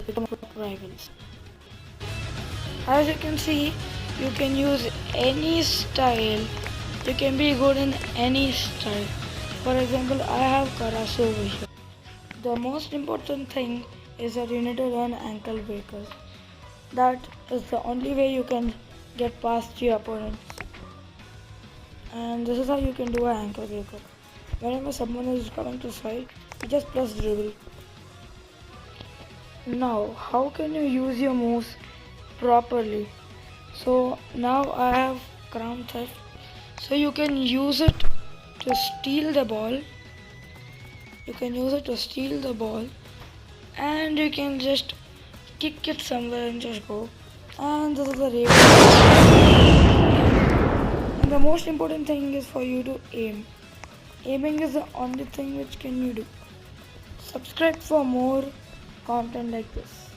become rivals. As you can see, you can use any style. You can be good in any style. For example, I have Karasu over here. The most important thing is that you need to learn ankle breakers. That is the only way you can get past your opponents. And this is how you can do an ankle breaker. Whenever someone is coming to side, you just press dribble. Now, how can you use your moves properly? So now I have crown theft. So you can use it to steal the ball. And you can just kick it somewhere and just go. And this is the raven. And the most important thing is for you to aim. Aiming is the only thing which can you do. Subscribe for more content like this.